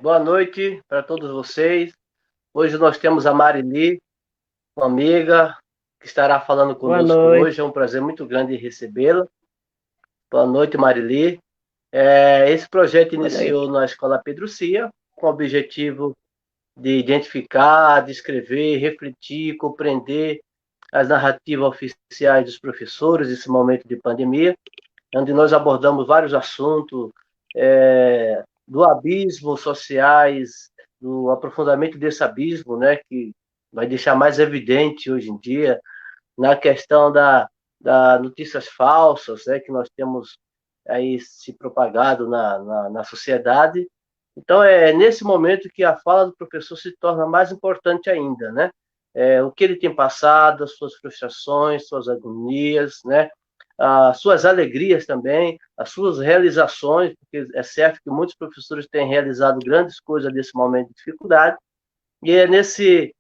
Boa noite para todos vocês. Hoje nós temos a Marili, uma amiga que estará falando Boa conosco noite. hoje. É um prazer muito grande recebê-la. Boa noite, Marili. Esse projeto Boa iniciou noite. na Escola Pedro Cia, com o objetivo de identificar, descrever, refletir, compreender as narrativas oficiais dos professores nesse momento de pandemia, onde nós abordamos vários assuntos, do abismo sociais, do aprofundamento desse abismo, né, que vai deixar mais evidente hoje em dia, na questão da notícias falsas, né, que nós temos aí se propagado na sociedade. Então, é nesse momento que a fala do professor se torna mais importante ainda, né? O que ele tem passado, as suas frustrações, suas agonias, né? As suas alegrias também, as suas realizações, porque é certo que muitos professores têm realizado grandes coisas nesse momento de dificuldade, e é nesse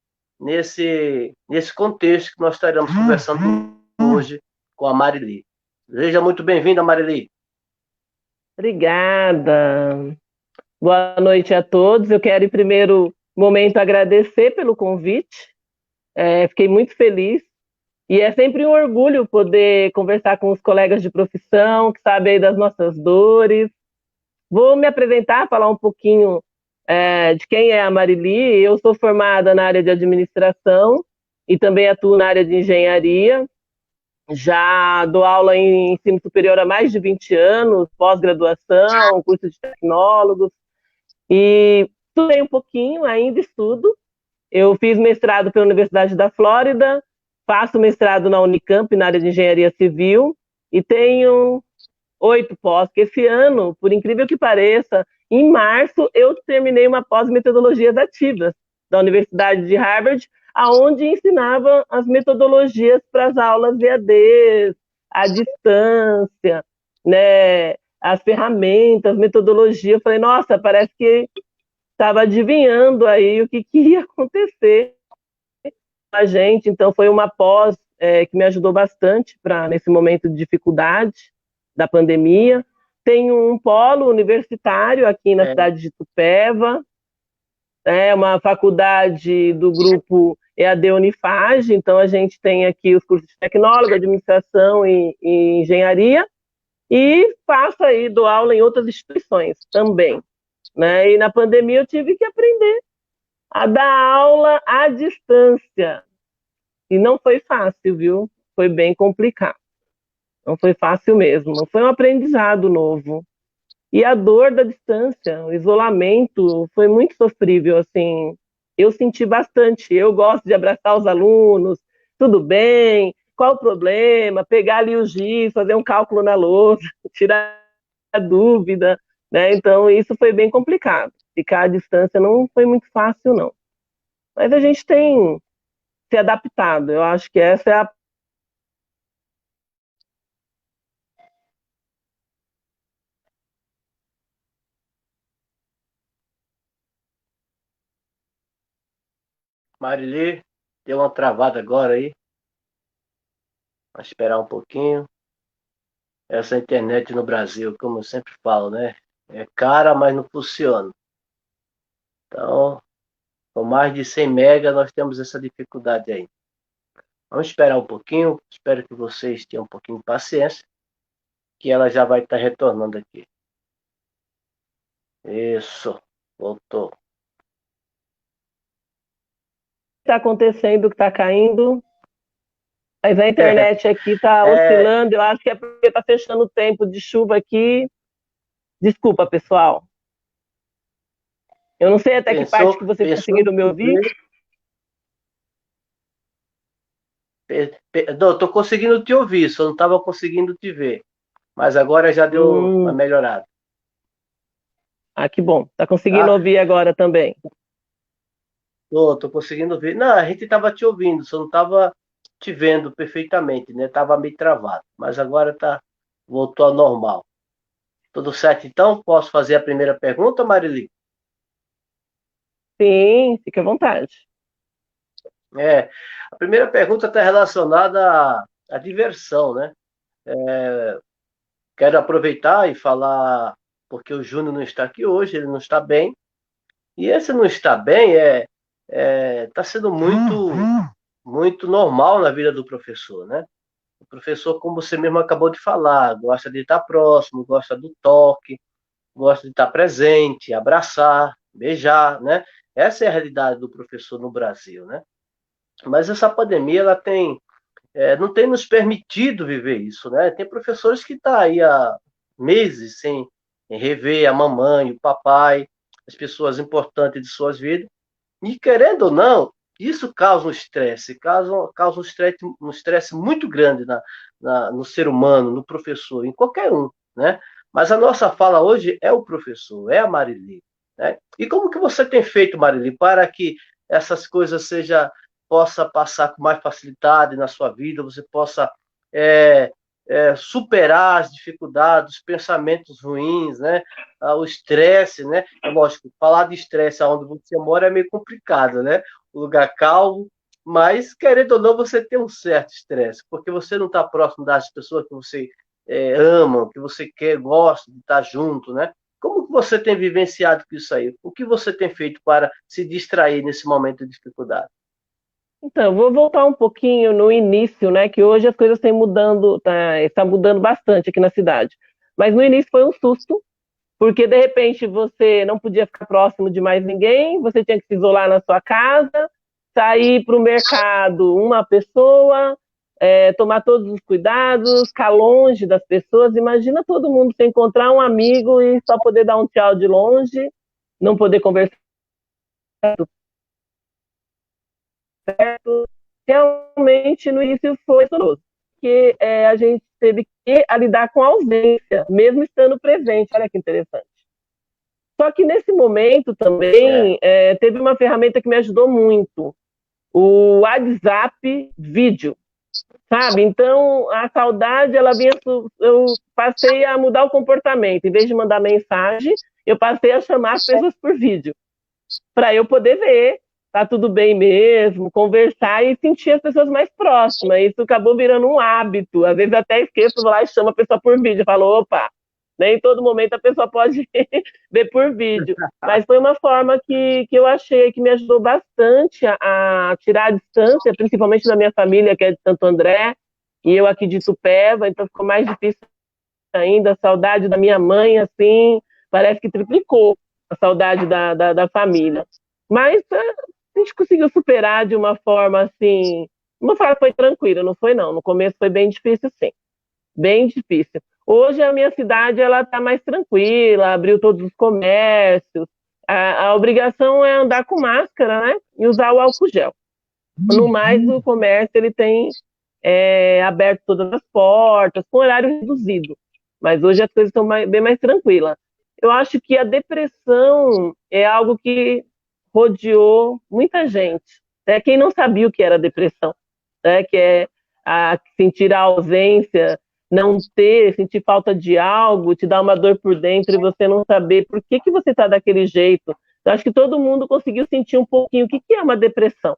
contexto que nós estaremos conversando hoje com a Marili. Seja muito bem-vinda, Marili. Obrigada. Boa noite a todos. Eu quero, em primeiro momento, agradecer pelo convite. Fiquei muito feliz. E é sempre um orgulho poder conversar com os colegas de profissão, que sabem aí das nossas dores. Vou me apresentar, falar um pouquinho de quem é a Marili. Eu sou formada na área de administração e também atuo na área de engenharia. Já dou aula em ensino superior há mais de 20 anos, pós-graduação, curso de tecnólogos, e estudei um pouquinho, ainda estudo. Eu fiz mestrado pela Universidade da Flórida, faço mestrado na Unicamp, na área de engenharia civil, e tenho 8 pós, que esse ano, por incrível que pareça, em março eu terminei uma pós-metodologias ativas da Universidade de Harvard, aonde ensinava as metodologias para as aulas EADs, à distância, né, as ferramentas, metodologia. Eu falei, nossa, parece que estava adivinhando aí o que ia acontecer com a gente. Então foi uma pós que me ajudou bastante nesse momento de dificuldade da pandemia. Tenho um polo universitário aqui na É, cidade de Tupéva, uma faculdade do grupo EAD Unifage, então a gente tem aqui os cursos de tecnólogo, administração e engenharia, e faço aí, dou aula em outras instituições também. Né? E na pandemia eu tive que aprender a dar aula à distância. E não foi fácil, viu? Foi bem complicado. Não foi fácil mesmo. Foi um aprendizado novo. E a dor da distância, o isolamento, foi muito sofrível, assim. Eu senti bastante. Eu gosto de abraçar os alunos, tudo bem, qual o problema? Pegar ali o giz, fazer um cálculo na lousa, tirar a dúvida, né? Então, isso foi bem complicado. Ficar à distância não foi muito fácil, não. Mas a gente tem se adaptado. Eu acho que essa é a. Marili, deu uma travada agora aí. Vai esperar um pouquinho. Essa internet no Brasil, como eu sempre falo, né? É cara, mas não funciona. Então, com mais de 100 mega, nós temos essa dificuldade aí. Vamos esperar um pouquinho. Espero que vocês tenham um pouquinho de paciência, que ela já vai estar retornando aqui. Isso, voltou. Está acontecendo, que está caindo, mas a internet aqui está É, oscilando. Eu acho que é porque está fechando o tempo de chuva aqui. Desculpa, pessoal. Eu não sei até que parte que vocês pensou em conseguiram me te ouvir. ver? Não, estou conseguindo te ouvir, só não estava conseguindo te ver. Mas agora já deu uma Hum, melhorada, que bom. Está conseguindo tá? ouvir agora também. Tô conseguindo ver. Não, a gente estava te ouvindo, só não estava te vendo perfeitamente, né? Tava meio travado, mas agora voltou ao normal. Tudo certo, então? Posso fazer a primeira pergunta, Marili? Sim, fique à vontade. É, a primeira pergunta está relacionada à diversão, né? Quero aproveitar e falar, porque o Júnior não está aqui hoje, ele não está bem, E esse não estar bem está sendo muito normal na vida do professor, né? O professor, como você mesmo acabou de falar, gosta de estar próximo, gosta do toque, gosta de estar presente, abraçar, beijar, né? Essa é a realidade do professor no Brasil, né? Mas essa pandemia, não tem nos permitido viver isso, né? Tem professores que estão aí há meses sem rever a mamãe, o papai, as pessoas importantes de suas vidas, e querendo ou não, isso causa um estresse muito grande no ser humano, no professor, em qualquer um, né? Mas a nossa fala hoje é o professor, é a Marili, né? E como que você tem feito, Marili, para que essas coisas possa passar com mais facilidade na sua vida, você possa é, superar as dificuldades, os pensamentos ruins, né? O estresse, né? É lógico, falar de estresse onde você mora é meio complicado, né? O lugar calmo, mas querendo ou não, você tem um certo estresse, porque você não está próximo das pessoas que você ama, que você quer, gosta de estar junto, né? Como que você tem vivenciado com isso aí? O que você tem feito para se distrair nesse momento de dificuldade? Então, vou voltar um pouquinho no início, né? Que hoje as coisas têm mudando, está mudando bastante aqui na cidade. Mas no início foi um susto, porque de repente você não podia ficar próximo de mais ninguém, você tinha que se isolar na sua casa, sair para o mercado uma pessoa, tomar todos os cuidados, ficar longe das pessoas. Imagina todo mundo se encontrar um amigo e só poder dar um tchau de longe, não poder conversar certo. Realmente no início foi doloroso, porque a gente teve que lidar com a ausência, mesmo estando presente. Olha que interessante. Só que nesse momento também teve uma ferramenta que me ajudou muito, o WhatsApp vídeo, sabe? Então a saudade, ela vinha, eu passei a mudar o comportamento, em vez de mandar mensagem, eu passei a chamar as pessoas por vídeo, para eu poder ver, tá tudo bem mesmo, conversar e sentir as pessoas mais próximas. Isso acabou virando um hábito. Às vezes até esqueço, vou lá e chamo a pessoa por vídeo, falo, opa, nem em todo momento a pessoa pode ver por vídeo. Mas foi uma forma que eu achei que me ajudou bastante a tirar a distância, principalmente da minha família, que é de Santo André, e eu aqui de Itupeva, então ficou mais difícil ainda. A saudade da minha mãe, assim, parece que triplicou a saudade da família. Mas a gente conseguiu superar de uma forma assim. Uma forma foi tranquila, não foi não. No começo foi bem difícil, sim. Bem difícil. Hoje a minha cidade ela está mais tranquila, abriu todos os comércios. A obrigação é andar com máscara, né? E usar o álcool gel. No mais, o comércio ele tem aberto todas as portas, com horário reduzido. Mas hoje as coisas estão bem mais tranquilas. Eu acho que a depressão é algo que rodeou muita gente. Né? Quem não sabia o que era depressão, né? Que é sentir a ausência, não ter, sentir falta de algo, te dar uma dor por dentro e você não saber por que você está daquele jeito. Eu acho que todo mundo conseguiu sentir um pouquinho o que é uma depressão.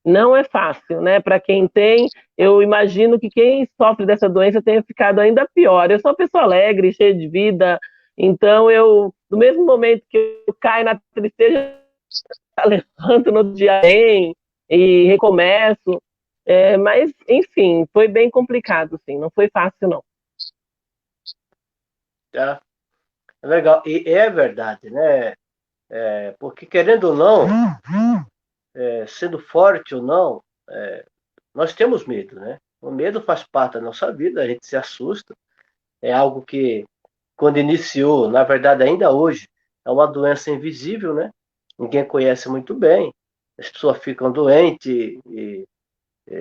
Não é fácil, né? Para quem tem, eu imagino que quem sofre dessa doença tenha ficado ainda pior. Eu sou uma pessoa alegre, cheia de vida, então eu, no mesmo momento que eu caio na tristeza, eu levanto no outro dia bem e recomeço. Mas, enfim, foi bem complicado, sim, não foi fácil, não. Tá? É legal. E é verdade, né? Porque querendo ou não, sendo forte ou não, nós temos medo, né? O medo faz parte da nossa vida, a gente se assusta. É algo que, quando iniciou, na verdade, ainda hoje, é uma doença invisível, né? Ninguém conhece muito bem. As pessoas ficam doentes e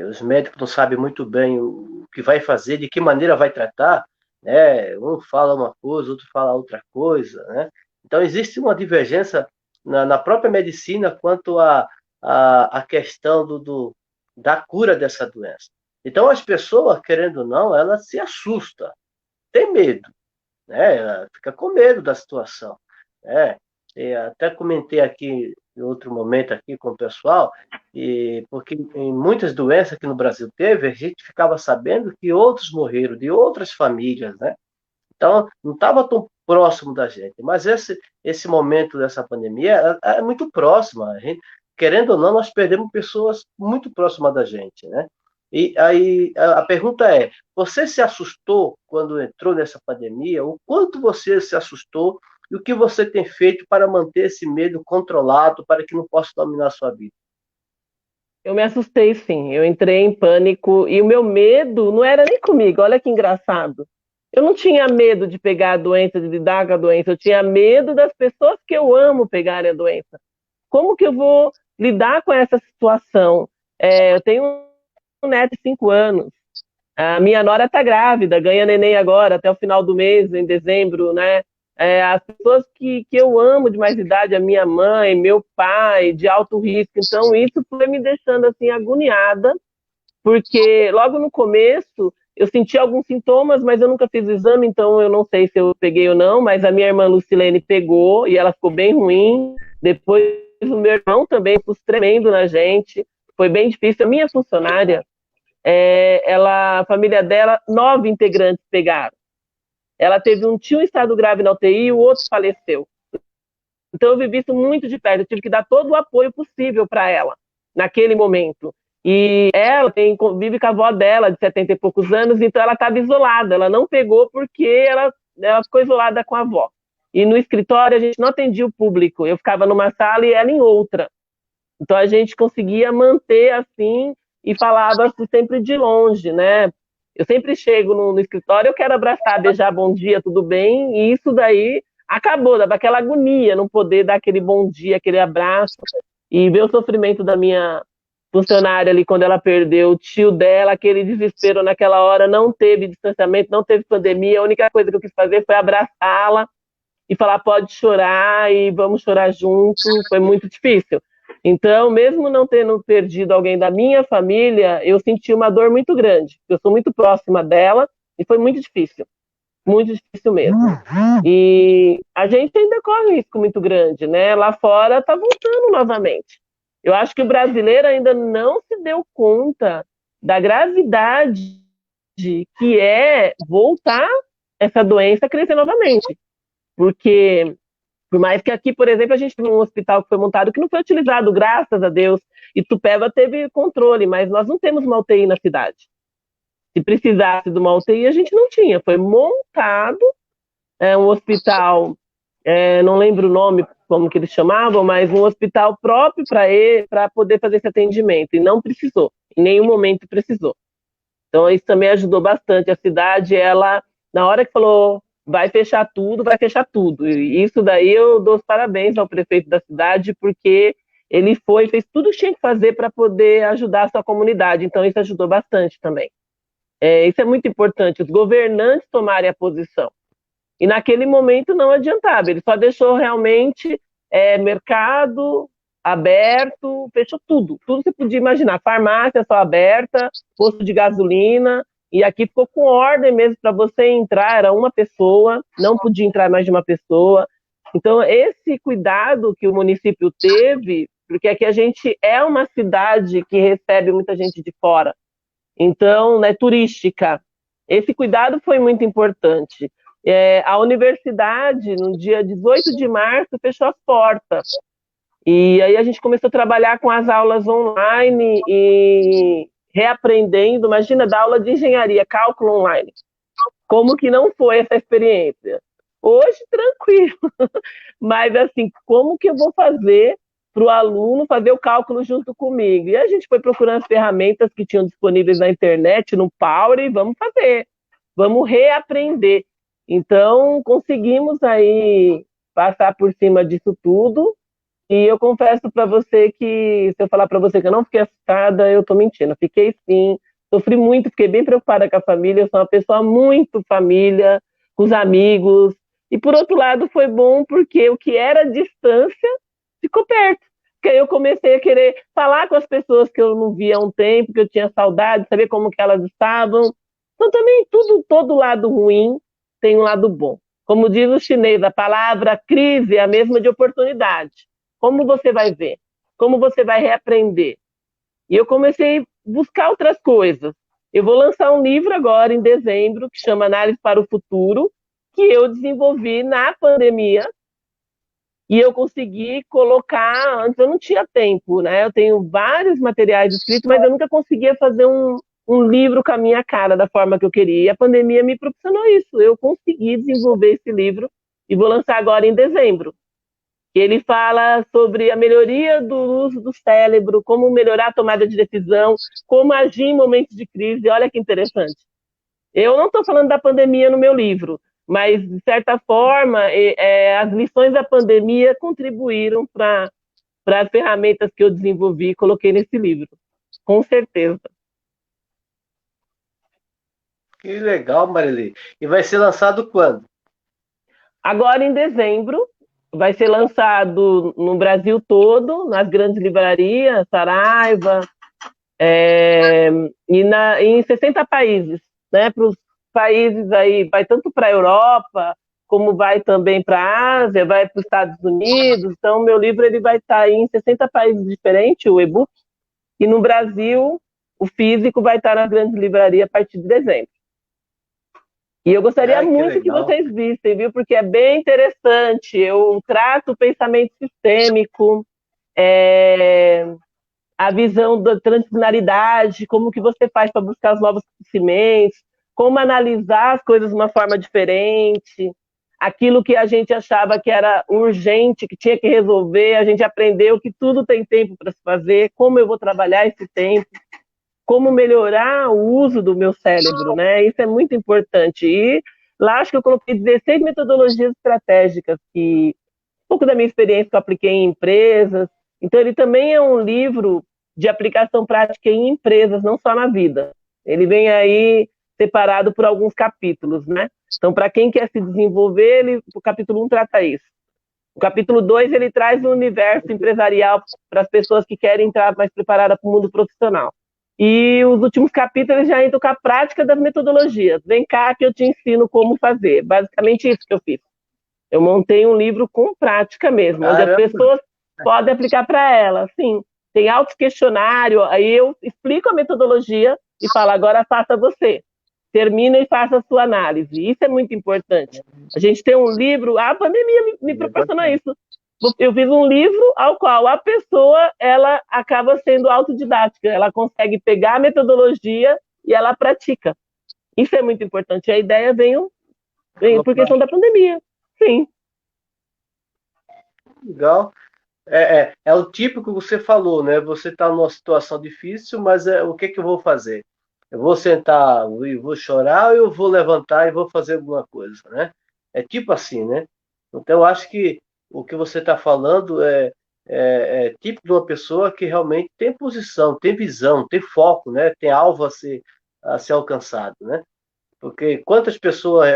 os médicos não sabem muito bem o que vai fazer, de que maneira vai tratar, né? Um fala uma coisa, outro fala outra coisa, né? Então, existe uma divergência na própria medicina quanto à questão da cura dessa doença. Então, as pessoas, querendo ou não, elas se assustam, tem medo, né? Ela fica com medo da situação, né? E até comentei aqui em outro momento aqui com o pessoal, porque em muitas doenças que no Brasil teve, a gente ficava sabendo que outros morreram de outras famílias, né? Então, não estava tão próximo da gente. Mas esse momento dessa pandemia é muito próximo. A gente, querendo ou não, nós perdemos pessoas muito próximas da gente, né? E aí a pergunta é: você se assustou quando entrou nessa pandemia? O quanto você se assustou e o que você tem feito para manter esse medo controlado para que não possa dominar a sua vida? Eu me assustei, sim. Eu entrei em pânico e o meu medo não era nem comigo. Olha que engraçado. Eu não tinha medo de pegar a doença, de lidar com a doença. Eu tinha medo das pessoas que eu amo pegarem a doença. Como que eu vou lidar com essa situação? Eu tenho um neto de 5 anos. A minha nora está grávida, ganha neném agora, até o final do mês, em dezembro, né? As pessoas que eu amo de mais idade, a minha mãe, meu pai, de alto risco. Então, isso foi me deixando assim agoniada, porque logo no começo eu senti alguns sintomas, mas eu nunca fiz o exame, então eu não sei se eu peguei ou não, mas a minha irmã Lucilene pegou e ela ficou bem ruim. Depois o meu irmão também pus tremendo na gente, foi bem difícil. A minha funcionária, a família dela, 9 integrantes pegaram. Ela teve um tio em estado grave na UTI e o outro faleceu. Então eu vivi isso muito de perto, eu tive que dar todo o apoio possível para ela, naquele momento. E ela vive com a avó dela, de 70 e poucos anos, então ela estava isolada, ela não pegou porque ela ficou isolada com a avó. E no escritório a gente não atendia o público, eu ficava numa sala e ela em outra. Então a gente conseguia manter assim e falava assim, sempre de longe, né? Eu sempre chego no escritório, eu quero abraçar, beijar, bom dia, tudo bem? E isso daí acabou, dava aquela agonia, não poder dar aquele bom dia, aquele abraço, e ver o sofrimento da minha funcionária ali quando ela perdeu o tio dela, aquele desespero naquela hora, não teve distanciamento, não teve pandemia, a única coisa que eu quis fazer foi abraçá-la e falar, pode chorar e vamos chorar junto, foi muito difícil. Então, mesmo não tendo perdido alguém da minha família, eu senti uma dor muito grande. Eu sou muito próxima dela e foi muito difícil mesmo. E a gente ainda corre um risco muito grande, né? Lá fora está voltando novamente. Eu acho que o brasileiro ainda não se deu conta da gravidade que é voltar essa doença a crescer novamente. Porque por mais que aqui, por exemplo, a gente tem um hospital que foi montado que não foi utilizado, graças a Deus, e Tupéva teve controle, mas nós não temos uma UTI na cidade. Se precisasse de uma UTI, a gente não tinha. Foi montado um hospital, não lembro o nome, como que eles chamavam, mas um hospital próprio para poder fazer esse atendimento, e não precisou, em nenhum momento precisou. Então, isso também ajudou bastante. A cidade, ela, na hora que falou vai fechar tudo, vai fechar tudo. E isso daí eu dou os parabéns ao prefeito da cidade, porque ele fez tudo que tinha que fazer para poder ajudar a sua comunidade. Então, isso ajudou bastante também. Isso é muito importante, os governantes tomarem a posição. E naquele momento não adiantava, ele só deixou realmente mercado aberto, fechou tudo que você podia imaginar, farmácia só aberta, posto de gasolina, e aqui ficou com ordem mesmo para você entrar, era uma pessoa, não podia entrar mais de uma pessoa. Então, esse cuidado que o município teve, porque aqui a gente é uma cidade que recebe muita gente de fora, então, né, turística. Esse cuidado foi muito importante. A universidade, no dia 18 de março, fechou as portas. E aí a gente começou a trabalhar com as aulas online e reaprendendo. Imagina, dar aula de engenharia, cálculo online. Como que não foi essa experiência? Hoje, tranquilo. Mas, assim, como que eu vou fazer para o aluno fazer o cálculo junto comigo? E a gente foi procurando as ferramentas que tinham disponíveis na internet, no Power, e vamos fazer. Vamos reaprender. Então, conseguimos aí passar por cima disso tudo. E eu confesso para você que, se eu falar para você que eu não fiquei assustada, eu estou mentindo. Fiquei sim, sofri muito, fiquei bem preocupada com a família. Eu sou uma pessoa muito família, com os amigos. E, por outro lado, foi bom porque o que era distância ficou perto. Porque aí eu comecei a querer falar com as pessoas que eu não via há um tempo, que eu tinha saudade, saber como que elas estavam. Então, também, todo lado ruim tem um lado bom. Como diz o chinês, a palavra crise é a mesma de oportunidade. Como você vai ver? Como você vai reaprender? E eu comecei a buscar outras coisas. Eu vou lançar um livro agora, em dezembro, que chama Análise para o Futuro, que eu desenvolvi na pandemia e eu consegui colocar, antes eu não tinha tempo, né? Eu tenho vários materiais escritos, mas eu nunca conseguia fazer um livro com a minha cara, da forma que eu queria. E a pandemia me proporcionou isso. Eu consegui desenvolver esse livro e vou lançar agora em dezembro. Ele fala sobre a melhoria do uso do cérebro, como melhorar a tomada de decisão, como agir em momentos de crise. Olha que interessante. Eu não estou falando da pandemia no meu livro, mas, de certa forma, as lições da pandemia contribuíram para as ferramentas que eu desenvolvi e coloquei nesse livro. Com certeza. Que legal, Marili. E vai ser lançado quando? Agora, em dezembro, vai ser lançado no Brasil todo, nas grandes livrarias, Saraiva, em 60 países, né? Para os países aí, vai tanto para a Europa, como vai também para a Ásia, vai para os Estados Unidos. Então, meu livro ele vai estar em 60 países diferentes, o e-book, e no Brasil, o físico vai estar nas grandes livrarias a partir de dezembro. E eu gostaria muito que vocês vissem, viu? Porque é bem interessante. Eu trato o pensamento sistêmico, a visão da transdisciplinaridade, como que você faz para buscar os novos conhecimentos, como analisar as coisas de uma forma diferente, aquilo que a gente achava que era urgente, que tinha que resolver, a gente aprendeu que tudo tem tempo para se fazer, como eu vou trabalhar esse tempo, como melhorar o uso do meu cérebro, né? Isso é muito importante. E lá acho que eu coloquei 16 metodologias estratégicas, que um pouco da minha experiência que eu apliquei em empresas. Então, ele também é um livro de aplicação prática em empresas, não só na vida. Ele vem aí separado por alguns capítulos, né? Então, para quem quer se desenvolver, o capítulo 1 trata isso. O capítulo 2, ele traz o universo empresarial para as pessoas que querem entrar mais preparadas para o mundo profissional. E os últimos capítulos já entram com a prática das metodologias. Vem cá que eu te ensino como fazer. Basicamente isso que eu fiz. Eu montei um livro com prática mesmo, onde as pessoas podem aplicar para elas. Sim, tem autoquestionário, aí eu explico a metodologia e falo, agora faça você. Termina e faça a sua análise. Isso é muito importante. A gente tem um livro, a pandemia me proporcionou isso. Eu fiz um livro ao qual a pessoa ela acaba sendo autodidática, ela consegue pegar a metodologia e ela pratica. Isso é muito importante. A ideia veio por questão da pandemia. Sim. Legal. É o típico que você falou, né? Você está numa situação difícil, mas o que eu vou fazer? Eu vou sentar e vou chorar, ou eu vou levantar e vou fazer alguma coisa, né? É tipo assim, né? Então, eu acho que o que você está falando é típico de uma pessoa que realmente tem posição, tem visão, tem foco, né? Tem alvo a ser alcançado, né? Porque quantas pessoas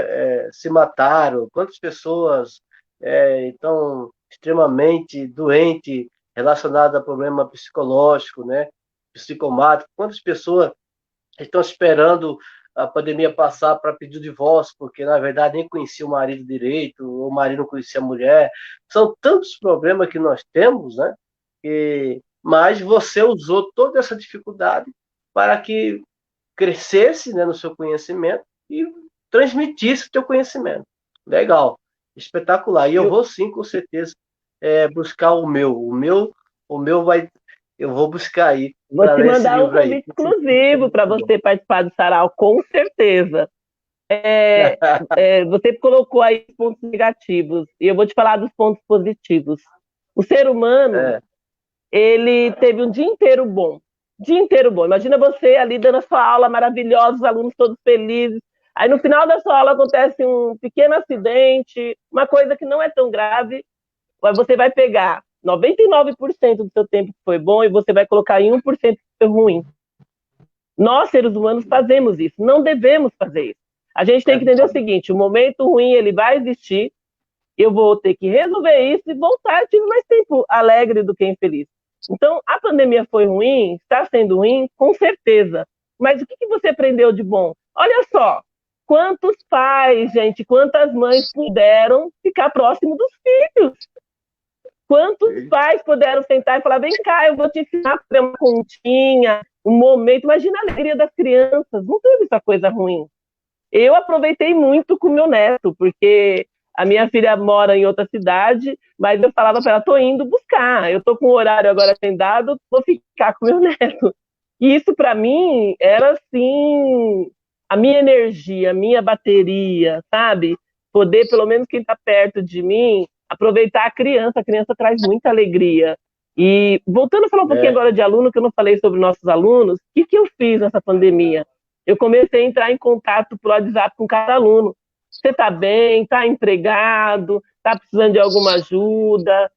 se mataram, quantas pessoas estão extremamente doentes relacionadas a problema psicológico, né? Psicomático, quantas pessoas estão esperando a pandemia passar para pedir o divórcio, porque na verdade nem conhecia o marido direito, ou o marido não conhecia a mulher. São tantos problemas que nós temos, né? Mas você usou toda essa dificuldade para que crescesse, né, no seu conhecimento e transmitisse o teu conhecimento. Legal, espetacular. E eu vou sim, com certeza, buscar o meu. O meu vai, eu vou buscar aí. Vou te mandar um convite exclusivo para você participar do sarau, com certeza. Você colocou aí pontos negativos, e eu vou te falar dos pontos positivos. O ser humano, ele teve um dia inteiro bom. Dia inteiro bom. Imagina você ali dando a sua aula maravilhosa, os alunos todos felizes. Aí no final da sua aula acontece um pequeno acidente, uma coisa que não é tão grave. Você vai pegar 99% do seu tempo que foi bom e você vai colocar em 1% que foi ruim. Nós, seres humanos, fazemos isso. Não devemos fazer isso. A gente tem que entender o seguinte, o momento ruim ele vai existir, eu vou ter que resolver isso e voltar. Eu tive mais tempo alegre do que infeliz. Então, a pandemia foi ruim, está sendo ruim, com certeza. Mas o que você aprendeu de bom? Olha só, quantos pais, gente, quantas mães puderam ficar próximo dos filhos? Quantos pais puderam sentar e falar, vem cá, eu vou te ensinar a fazer uma continha, um momento. Imagina a alegria das crianças, não teve essa coisa ruim. Eu aproveitei muito com o meu neto, porque a minha filha mora em outra cidade, mas eu falava para ela, tô indo buscar, eu tô com o horário agora agendado, vou ficar com o meu neto. E isso para mim era assim, a minha energia, a minha bateria, sabe? Poder, pelo menos quem está perto de mim, aproveitar a criança traz muita alegria. E voltando a falar um pouquinho É, agora de aluno, que eu não falei sobre nossos alunos, o que eu fiz nessa pandemia? Eu comecei a entrar em contato por WhatsApp com cada aluno. Você está bem? Está empregado? Está precisando de alguma ajuda?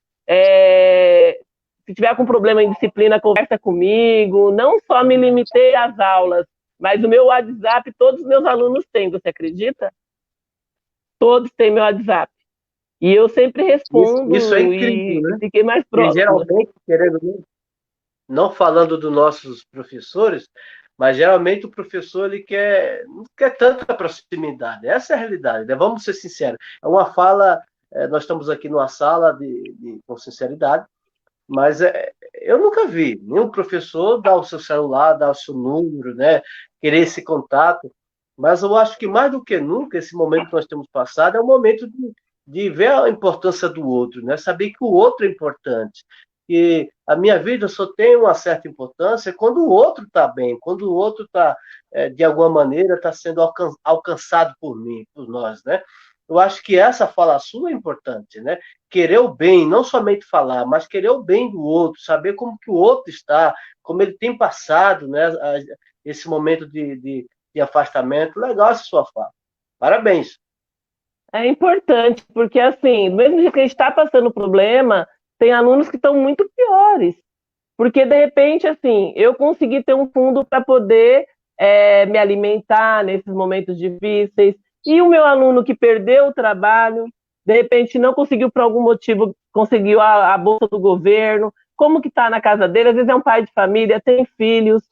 Se tiver com problema em disciplina, conversa comigo. Não só me limitei às aulas, mas o meu WhatsApp, todos os meus alunos têm, você acredita? Todos têm meu WhatsApp. E eu sempre isso é respondo incrível, e né? fiquei mais E próxima. geralmente, querendo ou não falando dos nossos professores, mas geralmente o professor ele não quer tanta proximidade. Essa é a realidade, né? Vamos ser sinceros. É uma fala, nós estamos aqui numa sala com sinceridade, mas eu nunca vi nenhum professor dar o seu celular, dar o seu número, né? Querer esse contato. Mas eu acho que mais do que nunca, esse momento que nós temos passado é um momento de ver a importância do outro, né? Saber que o outro é importante. E a minha vida só tem uma certa importância quando o outro está bem, quando o outro está, de alguma maneira, está sendo alcançado por mim, por nós, né? Eu acho que essa fala sua é importante, né? Querer o bem, não somente falar, mas querer o bem do outro, saber como que o outro está, como ele tem passado, né? Esse momento de afastamento. Legal essa sua fala. Parabéns. É importante, porque assim, mesmo que a gente está passando problema, tem alunos que estão muito piores. Porque, de repente, assim, eu consegui ter um fundo para poder me alimentar nesses momentos difíceis. E o meu aluno que perdeu o trabalho, de repente não conseguiu, por algum motivo, conseguiu a bolsa do governo. Como que está na casa dele? Às vezes é um pai de família, tem filhos,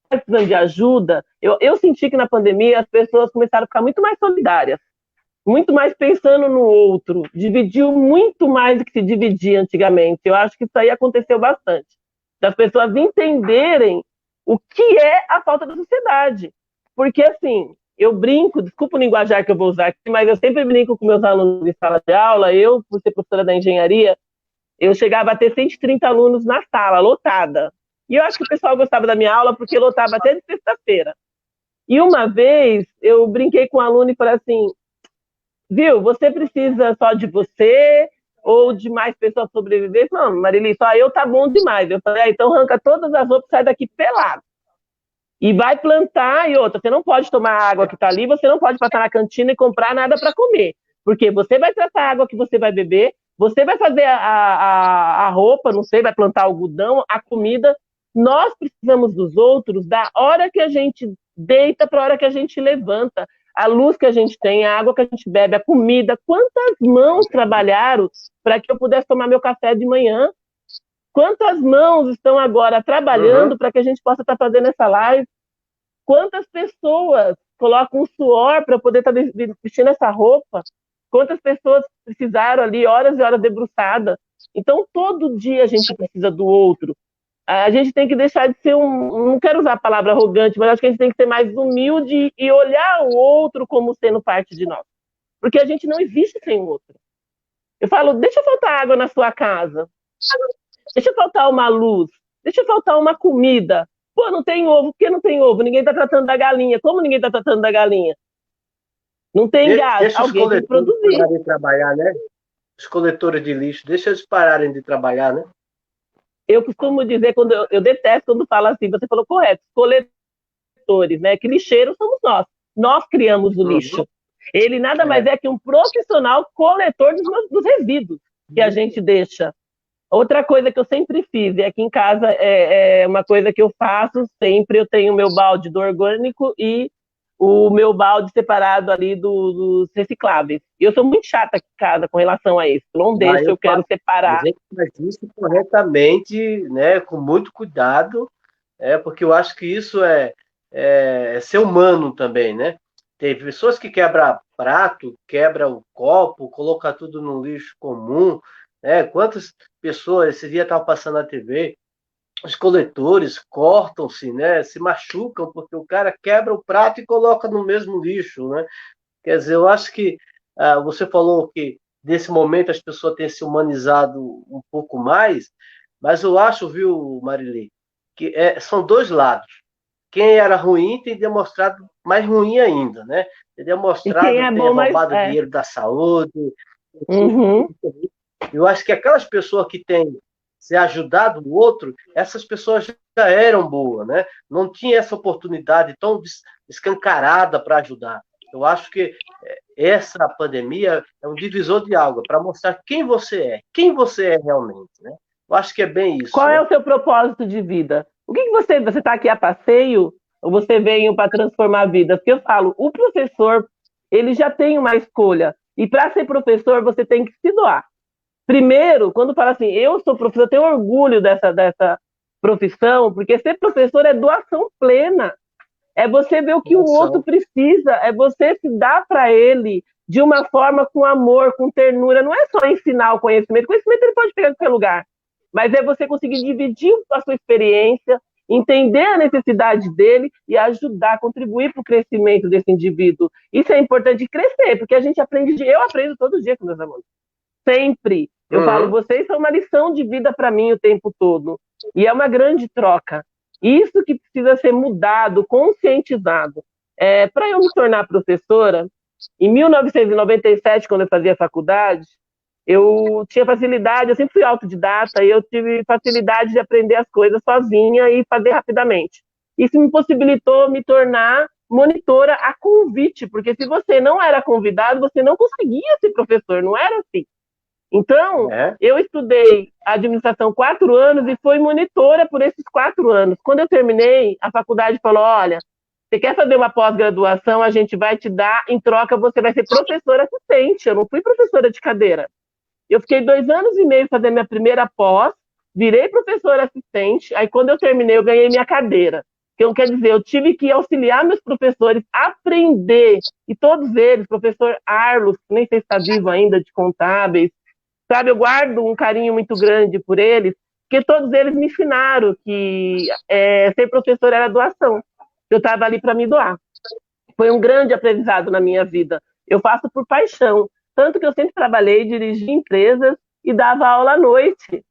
está precisando de ajuda. Eu senti que na pandemia as pessoas começaram a ficar muito mais solidárias, muito mais pensando no outro, dividiu muito mais do que se dividia antigamente. Eu acho que isso aí aconteceu bastante. Das pessoas entenderem o que é a falta da sociedade. Porque, assim, eu brinco, desculpa o linguajar que eu vou usar aqui, mas eu sempre brinco com meus alunos de sala de aula. Eu, por ser professora da engenharia, eu chegava a ter 130 alunos na sala, lotada. E eu acho que o pessoal gostava da minha aula porque lotava até de sexta-feira. E uma vez eu brinquei com um aluno e falei assim: viu, você precisa só de você ou de mais pessoas sobreviver? Não, Marili, só eu tá bom demais. Eu falei, então arranca todas as roupas, sai daqui pelado. E vai plantar, e outra, você não pode tomar a água que está ali, você não pode passar na cantina e comprar nada para comer. Porque você vai tratar a água que você vai beber, você vai fazer a roupa, não sei, vai plantar algodão, a comida. Nós precisamos dos outros da hora que a gente deita para a hora que a gente levanta. A luz que a gente tem, a água que a gente bebe, a comida. Quantas mãos trabalharam para que eu pudesse tomar meu café de manhã? Quantas mãos estão agora trabalhando para que a gente possa estar fazendo essa live? Quantas pessoas colocam o suor para poder estar vestindo essa roupa? Quantas pessoas precisaram ali horas e horas debruçadas? Então, todo dia a gente precisa do outro. A gente tem que deixar de ser não quero usar a palavra arrogante, mas acho que a gente tem que ser mais humilde e olhar o outro como sendo parte de nós. Porque a gente não existe sem o outro. Eu falo, deixa faltar água na sua casa. Deixa faltar uma luz. Deixa faltar uma comida. Pô, não tem ovo. Por que não tem ovo? Ninguém está tratando da galinha. Como ninguém está tratando da galinha? Não tem gás. Deixa os Alguém tem que coletores produzir. pararem de trabalhar, né? Os coletores de lixo, deixa eles pararem de trabalhar, né? Eu costumo dizer, quando eu detesto quando fala assim, você falou correto, coletores, né? Que lixeiros somos nós. Nós criamos o lixo. Ele nada mais é que um profissional coletor dos resíduos que a gente deixa. Outra coisa que eu sempre fiz, e aqui em casa é uma coisa que eu faço sempre, eu tenho o meu balde do orgânico e o meu balde separado ali dos recicláveis. E eu sou muito chata aqui em casa com relação a isso. Não deixo, eu quero separar. A gente faz isso corretamente, né, com muito cuidado, porque eu acho que isso é ser humano também, né? Tem pessoas que quebram prato, quebra o copo, coloca tudo no lixo comum, né? Quantas pessoas, esse dia estava passando na TV, os coletores cortam-se, né? Se machucam porque o cara quebra o prato e coloca no mesmo lixo, né? Quer dizer, eu acho que você falou que nesse momento as pessoas têm se humanizado um pouco mais, mas eu acho, viu, Marilei, que são dois lados. Quem era ruim tem demonstrado mais ruim ainda, né? Tem E quem demonstrado, é tem bom, mas roubado dinheiro da saúde. Uhum. Eu acho que aquelas pessoas que têm se ajudado o outro, essas pessoas já eram boas, né? Não tinha essa oportunidade tão escancarada para ajudar. Eu acho que essa pandemia é um divisor de água para mostrar quem você é realmente, né? Eu acho que é bem isso, Qual é né? o seu propósito de vida? O que você está aqui a passeio ou você veio para transformar a vida? Porque eu falo, o professor, ele já tem uma escolha. E para ser professor, você tem que se doar. Primeiro, quando fala assim, eu sou professor, eu tenho orgulho dessa profissão, porque ser professor é doação plena. É você ver o que o outro Doação. precisa, é você se dar para ele de uma forma com amor, com ternura. Não é só ensinar o conhecimento. O conhecimento ele pode pegar em qualquer lugar. Mas é você conseguir dividir a sua experiência, entender a necessidade dele e ajudar, contribuir para o crescimento desse indivíduo. Isso é importante crescer, porque a gente aprende, eu aprendo todo dia com meus alunos. Sempre. Eu falo, Uhum. vocês são uma lição de vida para mim o tempo todo. E é uma grande troca. Isso que precisa ser mudado, conscientizado. Para eu me tornar professora, em 1997, quando eu fazia faculdade, eu tinha facilidade, eu sempre fui autodidata, e eu tive facilidade de aprender as coisas sozinha e fazer rapidamente. Isso me possibilitou me tornar monitora a convite, porque se você não era convidado, você não conseguia ser professor, não era assim. Então, É. eu estudei administração 4 anos e fui monitora por esses 4 anos. Quando eu terminei, a faculdade falou: olha, você quer fazer uma pós-graduação, a gente vai te dar, em troca você vai ser professora assistente. Eu não fui professora de cadeira. Eu fiquei 2 anos e meio fazendo minha primeira pós, virei professora assistente, aí quando eu terminei eu ganhei minha cadeira. Então, quer dizer, eu tive que auxiliar meus professores a aprender, e todos eles, professor Arlos, que nem sei se está vivo ainda, de contábeis, sabe, eu guardo um carinho muito grande por eles, porque todos eles me ensinaram que ser professor era doação. Eu estava ali para me doar. Foi um grande aprendizado na minha vida. Eu faço por paixão. Tanto que eu sempre trabalhei, dirigi empresas e dava aula à noite.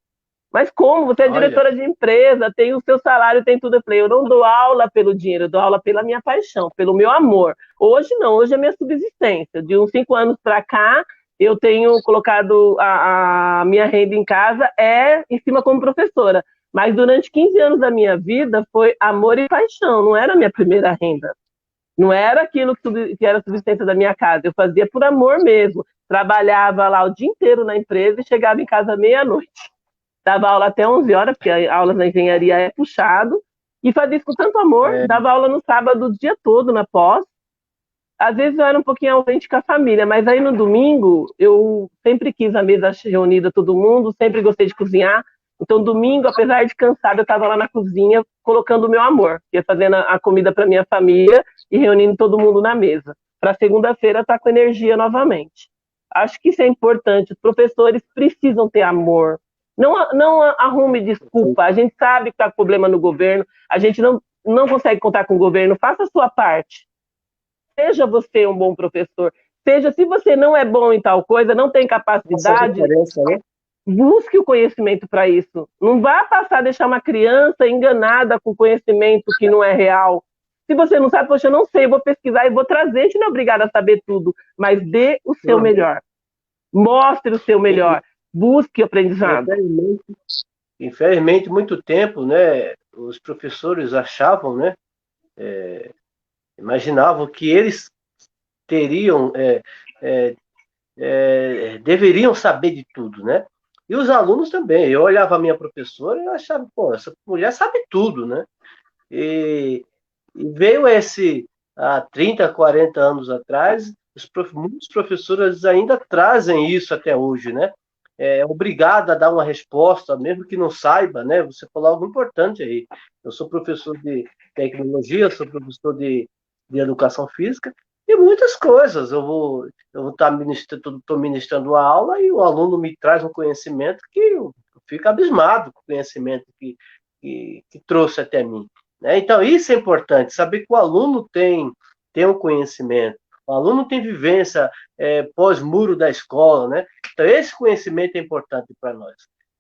Mas como? Você é Olha, diretora de empresa, tem o seu salário, tem tudo. Eu falei, eu não dou aula pelo dinheiro, eu dou aula pela minha paixão, pelo meu amor. Hoje não, hoje é minha subsistência. De uns 5 anos para cá, eu tenho colocado a minha renda em casa em cima como professora. Mas durante 15 anos da minha vida foi amor e paixão, não era a minha primeira renda. Não era aquilo que era a subsistência da minha casa. Eu fazia por amor mesmo. Trabalhava lá o dia inteiro na empresa e chegava em casa meia-noite. Dava aula até 11 horas, porque a aula na engenharia é puxado. E fazia isso com tanto amor. é, Dava aula no sábado o dia todo na pós. Às vezes eu era um pouquinho ausente com a família, mas aí no domingo eu sempre quis a mesa reunida, todo mundo, sempre gostei de cozinhar. Então, domingo, apesar de cansada, eu estava lá na cozinha colocando o meu amor, ia fazendo a comida para minha família e reunindo todo mundo na mesa. Para segunda-feira estar com energia novamente. Acho que isso é importante. Os professores precisam ter amor. Não arrume desculpa. A gente sabe que está com problema no governo, a gente não consegue contar com o governo. Faça a sua parte. Seja você um bom professor. Seja, se você não é bom em tal coisa, não tem essa capacidade, diferença, né? busque o conhecimento para isso. Não vá passar a deixar uma criança enganada com conhecimento que não é real. Se você não sabe, poxa, eu não sei, eu vou pesquisar e vou trazer, a gente não é obrigado a saber tudo, mas dê o seu Uhum. melhor. Mostre o seu melhor. Busque o aprendizado. Infelizmente, infelizmente, muito tempo, né? Os professores achavam, né? Imaginavam que eles teriam, deveriam saber de tudo, né? E os alunos também. Eu olhava a minha professora e eu achava, pô, essa mulher sabe tudo, né? E veio há 30, 40 anos atrás, muitos professores ainda trazem isso até hoje, né? É obrigado a dar uma resposta, mesmo que não saiba, né? Você falou algo importante aí. Eu sou professor de tecnologia, sou professor de educação física, e muitas coisas. Eu vou estar ministrando uma aula e o aluno me traz um conhecimento que eu fico abismado com o conhecimento que trouxe até mim. Né? Então, isso é importante, saber que o aluno tem um conhecimento, o aluno tem vivência pós-muro da escola, né? Então, esse conhecimento é importante para nós.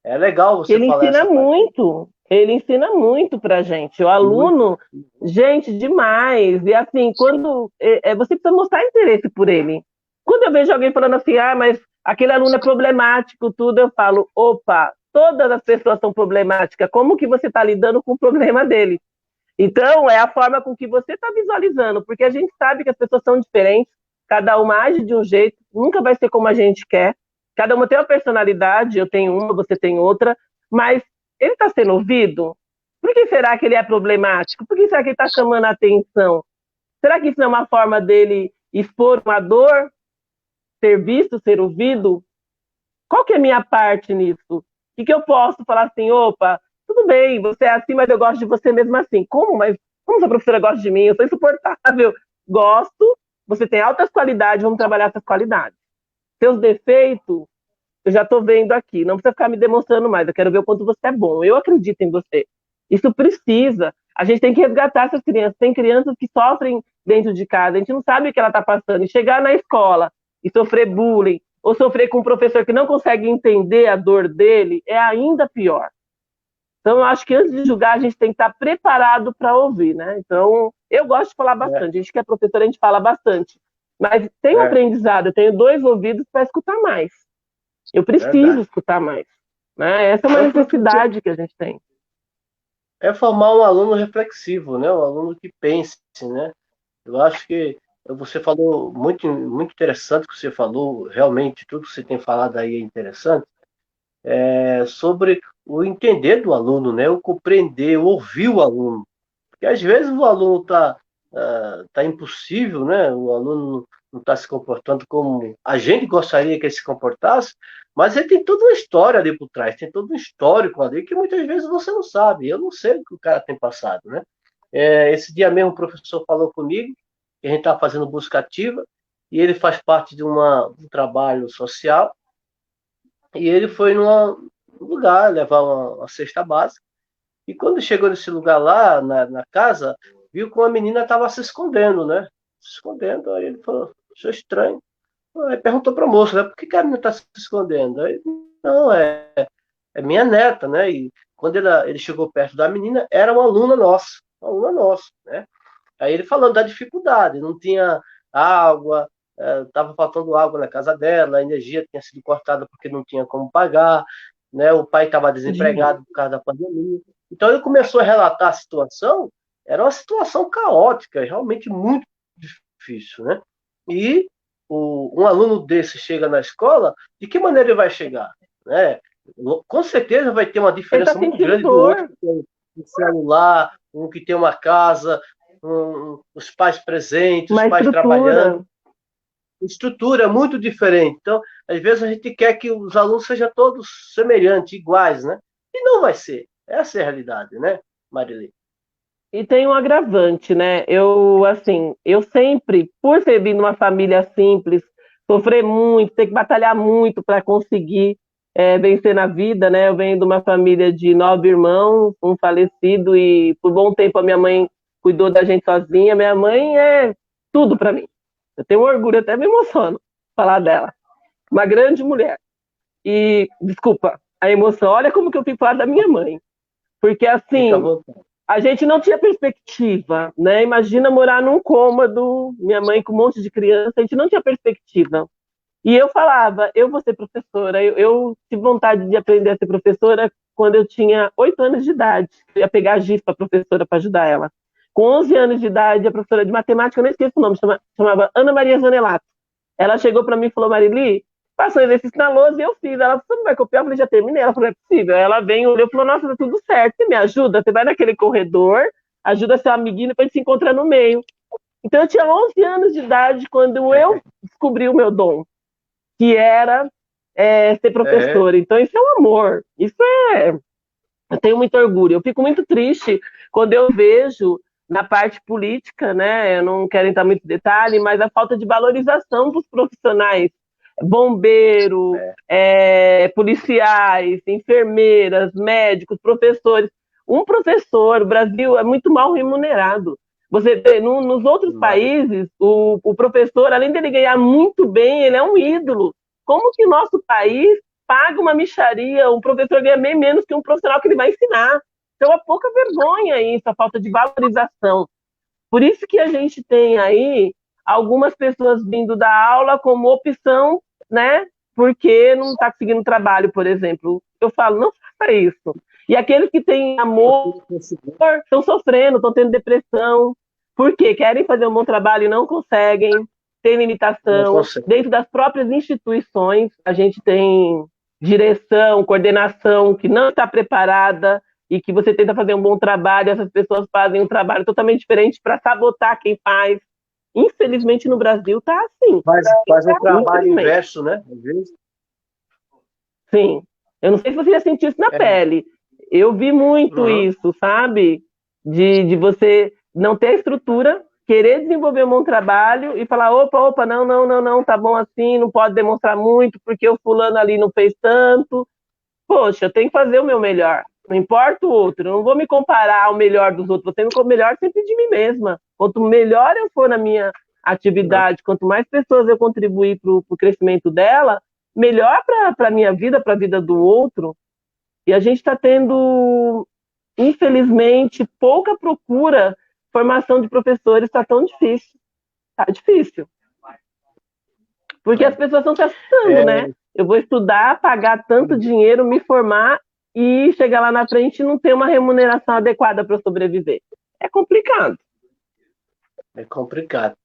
É legal você falar essa parte. Ele ensina muito para a gente. O aluno, gente, demais. E assim, quando você precisa mostrar interesse por ele. Quando eu vejo alguém falando assim, mas aquele aluno é problemático, tudo, eu falo, opa, todas as pessoas são problemáticas. Como que você está lidando com o problema dele? Então, é a forma com que você está visualizando, porque a gente sabe que as pessoas são diferentes, cada uma age de um jeito, nunca vai ser como a gente quer, cada uma tem uma personalidade, eu tenho uma, você tem outra, mas ele está sendo ouvido? Por que será que ele é problemático? Por que será que ele está chamando a atenção? Será que isso não é uma forma dele expor uma dor, ser visto, ser ouvido? Qual que é a minha parte nisso? O que eu posso falar assim, opa, tudo bem, você é assim, mas eu gosto de você mesmo assim. Como? Mas como sua professora gosta de mim? Eu sou insuportável. Gosto, você tem altas qualidades, vamos trabalhar essas qualidades. Seus defeitos, eu já estou vendo aqui. Não precisa ficar me demonstrando mais, eu quero ver o quanto você é bom. Eu acredito em você. Isso precisa. A gente tem que resgatar essas crianças. Tem crianças que sofrem dentro de casa, a gente não sabe o que ela está passando. E chegar na escola e sofrer bullying, ou sofrer com um professor que não consegue entender a dor dele, é ainda pior. Então, eu acho que antes de julgar, a gente tem que estar preparado para ouvir, né? Então, eu gosto de falar bastante. A gente que é professor, a gente fala bastante. Mas tem um aprendizado, eu tenho 2 ouvidos para escutar mais. Eu preciso escutar mais. Né? Essa é uma necessidade que a gente tem. É formar um aluno reflexivo, né? Um aluno que pense, né? Eu acho que você falou muito, muito interessante que você falou, realmente tudo que você tem falado aí é interessante, sobre o entender do aluno, né? O compreender, o ouvir o aluno. Porque às vezes o aluno tá impossível, né? O aluno não está se comportando como a gente gostaria que ele se comportasse, mas ele tem toda uma história ali por trás, tem todo um histórico ali que muitas vezes você não sabe. Eu não sei o que o cara tem passado, né? Esse dia mesmo o professor falou comigo que a gente está fazendo busca ativa e ele faz parte de um trabalho social e ele foi num lugar levar uma cesta básica e quando chegou nesse lugar lá, na casa, viu que uma menina estava se escondendo, né? Se escondendo. Aí ele falou, achou estranho. Aí perguntou para a moça, né? Por que a menina está se escondendo? Aí, não, é minha neta, né? E quando ele chegou perto da menina, era uma aluna nossa, né? Aí ele falando da dificuldade, não tinha água, estava faltando água na casa dela, a energia tinha sido cortada porque não tinha como pagar, né? O pai estava desempregado por causa da pandemia. Então ele começou a relatar a situação, era uma situação caótica, realmente muito difícil, né? E um aluno desse chega na escola, de que maneira ele vai chegar? Né? Com certeza vai ter uma diferença muito grande do outro que tem um celular, um que tem uma casa, os pais presentes, os pais trabalhando. Estrutura muito diferente. Então, às vezes a gente quer que os alunos sejam todos semelhantes, iguais, né? E não vai ser. Essa é a realidade, né, Marilene? E tem um agravante, né? Eu sempre, por ser vindo de uma família simples, sofrer muito, ter que batalhar muito para conseguir vencer na vida, né? Eu venho de uma família de 9 irmãos, um falecido, e por bom tempo a minha mãe cuidou da gente sozinha. Minha mãe é tudo para mim. Eu tenho orgulho, até me emociono falar dela. Uma grande mulher. E, desculpa, a emoção, olha como que eu fico falar da minha mãe. Porque, assim, a gente não tinha perspectiva, né? Imagina morar num cômodo, minha mãe com um monte de criança, a gente não tinha perspectiva. E eu falava, eu vou ser professora. Eu tive vontade de aprender a ser professora quando eu tinha 8 anos de idade. Eu ia pegar a giz para a professora para ajudar ela. Com 11 anos de idade, a professora de matemática, eu não esqueço o nome, chamava Ana Maria Zanelato. Ela chegou para mim e falou, Marili, passou exercício na lousa e eu fiz. Ela falou, você não vai copiar? Eu falei, já terminei. Ela falou, é possível. Ela veio, olhou e falou, nossa, tá tudo certo. Você me ajuda? Você vai naquele corredor, ajuda seu amiguinho, depois a gente se encontra no meio. Então, eu tinha 11 anos de idade quando eu descobri o meu dom, que era ser professora. Então, isso é um amor. Isso é... Eu tenho muito orgulho. Eu fico muito triste quando eu vejo na parte política, né? Eu não quero entrar muito em detalhe, mas a falta de valorização dos profissionais, bombeiro, policiais, enfermeiras, médicos, professores. Um professor, o Brasil é muito mal remunerado. Você vê, nos outros países, o professor, além dele ganhar muito bem, ele é um ídolo. Como que o nosso país paga uma mixaria, um professor ganha bem menos que um profissional que ele vai ensinar? Então, é pouca vergonha isso, a falta de valorização. Por isso que a gente tem aí algumas pessoas vindo da aula como opção, né? Porque não está conseguindo trabalho, por exemplo. Eu falo, não faça isso. E aqueles que têm amor estão sofrendo, estão tendo depressão. Por quê? Querem fazer um bom trabalho e não conseguem, tem limitação. Dentro das próprias instituições, a gente tem direção, coordenação que não está preparada e que você tenta fazer um bom trabalho, essas pessoas fazem um trabalho totalmente diferente para sabotar quem faz. Infelizmente, no Brasil está assim. Faz um trabalho inverso, né? Às vezes. Sim. Eu não sei se você já sentiu isso na pele. Eu vi muito isso, sabe? De você não ter a estrutura, querer desenvolver um bom trabalho e falar, opa, não, tá bom assim, não pode demonstrar muito, porque o fulano ali não fez tanto. Poxa, eu tenho que fazer o meu melhor. Não importa o outro, eu não vou me comparar ao melhor dos outros, vou ter o melhor sempre de mim mesma. Quanto melhor eu for na minha atividade, quanto mais pessoas eu contribuir para o crescimento dela, melhor para a minha vida, para a vida do outro. E a gente está tendo, infelizmente, pouca procura. Formação de professores está tão difícil. Está difícil. Porque as pessoas estão se assustando, né? Eu vou estudar, pagar tanto dinheiro, me formar e chegar lá na frente e não ter uma remuneração adequada para sobreviver. É complicado. É complicado.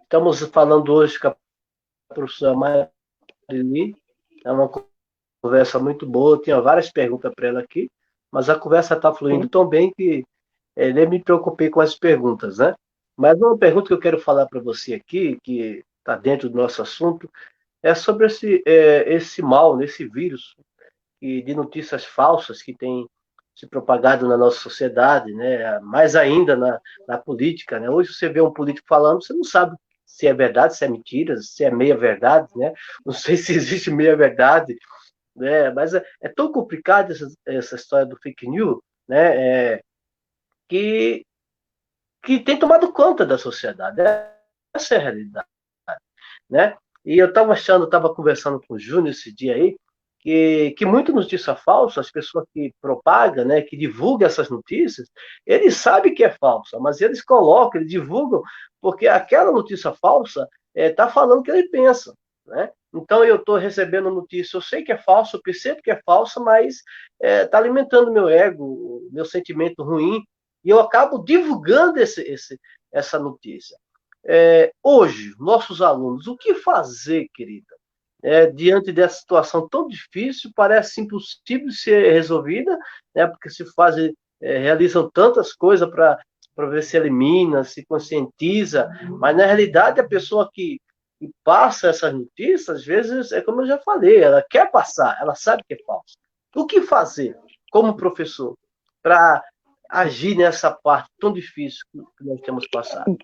Estamos falando hoje com a professora Marili. É uma conversa muito boa. Eu tinha várias perguntas para ela aqui, mas a conversa está fluindo tão bem que nem me preocupei com as perguntas, né? Mas uma pergunta que eu quero falar para você aqui, que está dentro do nosso assunto, é sobre esse mal, esse vírus de notícias falsas que tem se propagado na nossa sociedade, né? Mais ainda na política, né? Hoje você vê um político falando, você não sabe se é verdade, se é mentira, se é meia verdade, né? Não sei se existe meia verdade, né? Mas é tão complicado essa história do fake news, né? Que tem tomado conta da sociedade. Essa é a realidade, né? E eu estava conversando com o Júnior esse dia aí, que muita notícia falsa, as pessoas que propagam, né, que divulgam essas notícias, eles sabem que é falsa, mas eles colocam, eles divulgam, porque aquela notícia falsa está falando o que ele pensa, né? Então eu estou recebendo notícia, eu sei que é falso, eu percebo que é falsa, mas está alimentando meu ego, meu sentimento ruim, e eu acabo divulgando essa notícia. Hoje, nossos alunos, o que fazer, querida? Diante dessa situação tão difícil, parece impossível ser resolvida, né? Porque realizam tantas coisas para ver se elimina, se conscientiza, mas na realidade a pessoa que passa essas notícias, às vezes, é como eu já falei, ela quer passar, ela sabe que é falso. O que fazer como professor para agir nessa parte tão difícil que nós temos passado?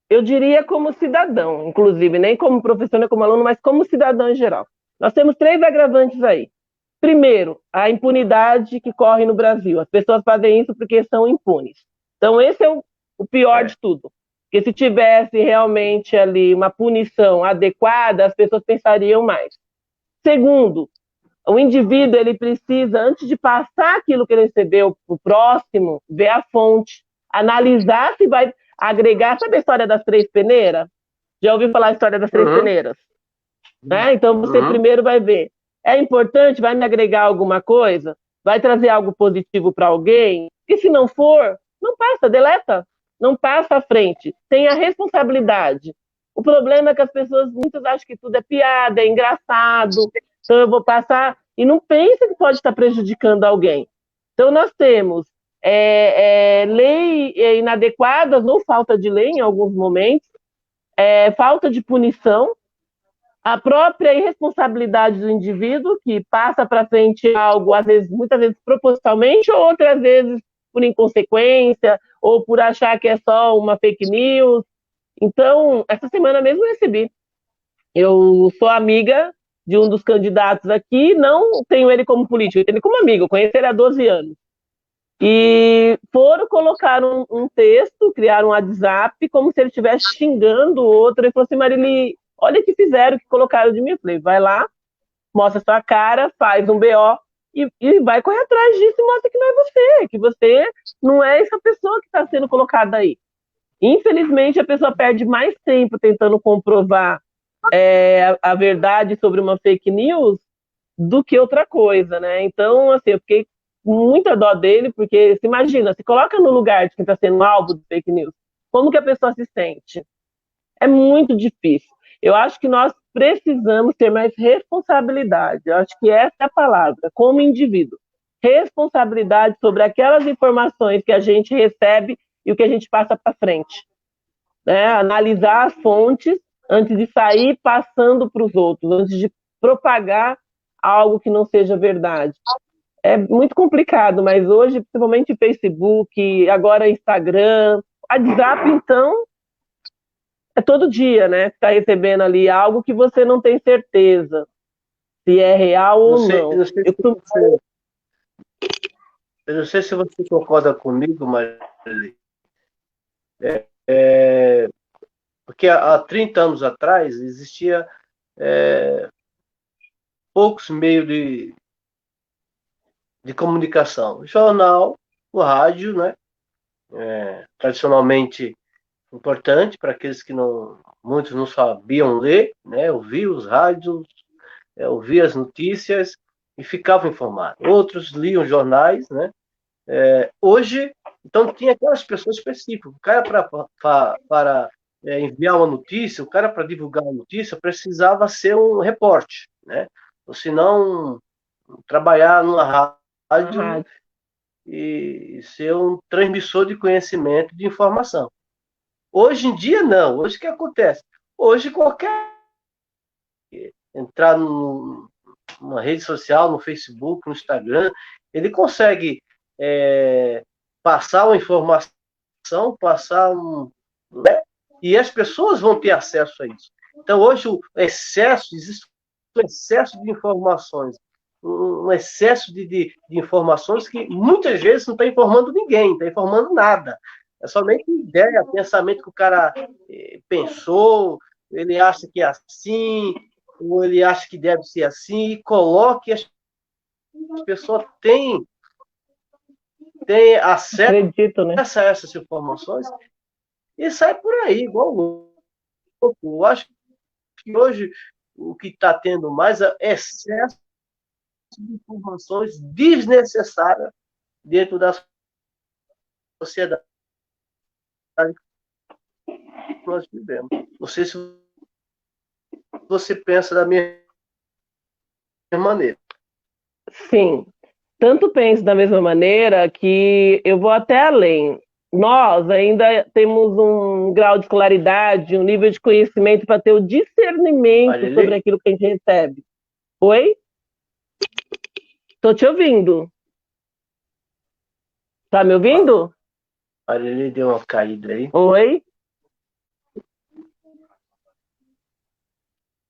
Eu diria como cidadão, inclusive, nem como professor, nem como aluno, mas como cidadão em geral. Nós temos 3 agravantes aí. Primeiro, a impunidade que corre no Brasil. As pessoas fazem isso porque são impunes. Então, esse é o pior de tudo. Porque se tivesse realmente ali uma punição adequada, as pessoas pensariam mais. Segundo, o indivíduo ele precisa, antes de passar aquilo que ele recebeu para o próximo, ver a fonte, analisar se vai agregar. Sabe a história das 3 peneiras? Já ouviu falar a história das 3 peneiras? Né? Então você primeiro vai ver. É importante? Vai me agregar alguma coisa? Vai trazer algo positivo para alguém? E se não for, não passa, deleta. Não passa à frente. Tenha responsabilidade. O problema é que as pessoas, muitas acham que tudo é piada, é engraçado. Então eu vou passar e não pensa que pode estar prejudicando alguém. Então nós temos lei inadequadas ou falta de lei em alguns momentos, falta de punição, a própria irresponsabilidade do indivíduo que passa para frente algo, às vezes, muitas vezes propositalmente, ou outras vezes por inconsequência, ou por achar que é só uma fake news. Então, essa semana mesmo eu recebi. Eu sou amiga de um dos candidatos aqui, não tenho ele como político, eu tenho ele como amigo, eu conheço ele há 12 anos. e foram colocar um texto, criaram um WhatsApp, como se ele estivesse xingando o outro. Ele falou assim, Marili, olha o que fizeram, que colocaram de mim. Eu falei, vai lá, mostra sua cara, faz um BO e vai correr atrás disso e mostra que não é você, que você não é essa pessoa que está sendo colocada aí. Infelizmente, a pessoa perde mais tempo tentando comprovar a verdade sobre uma fake news do que outra coisa, né? Então, assim, eu fiquei com muita dó dele, porque se imagina, se coloca no lugar de quem está sendo alvo de fake news, como que a pessoa se sente? É muito difícil. Eu acho que nós precisamos ter mais responsabilidade. Eu acho que essa é a palavra, como indivíduo. Responsabilidade sobre aquelas informações que a gente recebe e o que a gente passa para frente. Né? Analisar as fontes antes de sair passando para os outros, antes de propagar algo que não seja verdade. É muito complicado, mas hoje, principalmente Facebook, agora Instagram, WhatsApp, então, é todo dia, né? Está recebendo ali algo que você não tem certeza se é real ou não. Eu não sei se você concorda comigo, Marilei. Porque há 30 anos atrás existia poucos meios de comunicação. O jornal, o rádio, né? Tradicionalmente importante para aqueles que muitos não sabiam ler, né? Ouvir os rádios, ouvir as notícias e ficavam informados. Outros liam jornais, né? Hoje, então, tinha aquelas pessoas específicas. O cara, para enviar uma notícia, o cara, para divulgar uma notícia, precisava ser um repórter, né? Ou se não, trabalhar numa rádio e ser um transmissor de conhecimento, de informação. Hoje em dia, não. Hoje, o que acontece? Hoje, qualquer entrar numa rede social, no Facebook, no Instagram, ele consegue passar uma informação, passar né? E as pessoas vão ter acesso a isso. Então, hoje, existe um excesso de informações, um excesso de informações que muitas vezes não está informando ninguém, não está informando nada. É somente ideia, pensamento que o cara pensou, ele acha que é assim, ou ele acha que deve ser assim, e coloque as pessoas têm acesso, acredito, né? a essas informações e sai por aí, igual louco. Eu acho que hoje o que está tendo mais é excesso de informações desnecessárias dentro da sociedade que nós vivemos. Não sei se você pensa da mesma maneira. Sim, tanto penso da mesma maneira que eu vou até além. Nós ainda temos um grau de claridade, um nível de conhecimento para ter o discernimento sobre aquilo que a gente recebe. Oi? Estou te ouvindo. Tá me ouvindo? Ele deu uma caída aí. Oi?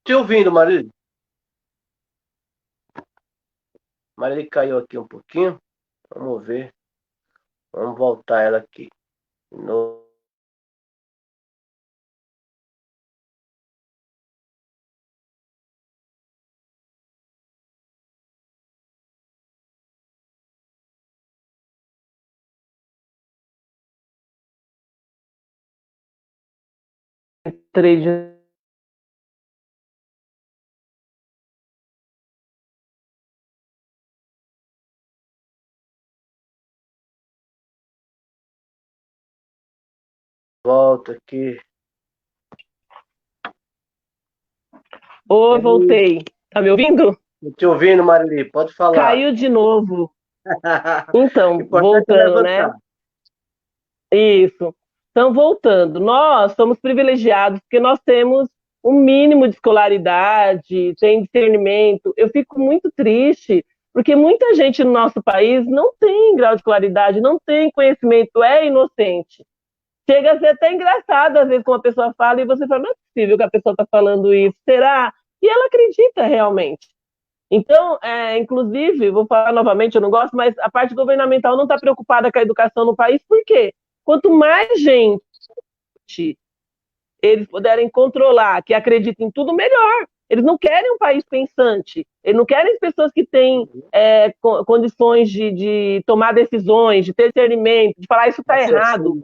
Te ouvindo, Marília. Marília caiu aqui um pouquinho. Vamos ver. Vamos voltar ela aqui. No... Trade. Volta aqui. Oi, voltei. Tá me ouvindo? Estou te ouvindo, Marili. Pode falar. Caiu de novo. Então, voltando, né? Isso. Então, voltando. Nós somos privilegiados porque nós temos um mínimo de escolaridade, tem discernimento. Eu fico muito triste porque muita gente no nosso país não tem grau de escolaridade, não tem conhecimento, é inocente. Chega a ser até engraçado, às vezes, quando a pessoa fala e você fala, não é possível que a pessoa está falando isso, será? E ela acredita realmente. Então, inclusive, vou falar novamente, eu não gosto, mas a parte governamental não está preocupada com a educação no país, por quê? Quanto mais gente eles puderem controlar, que acreditem em tudo, melhor. Eles não querem um país pensante, eles não querem pessoas que têm condições de tomar decisões, de ter discernimento, de falar isso está errado,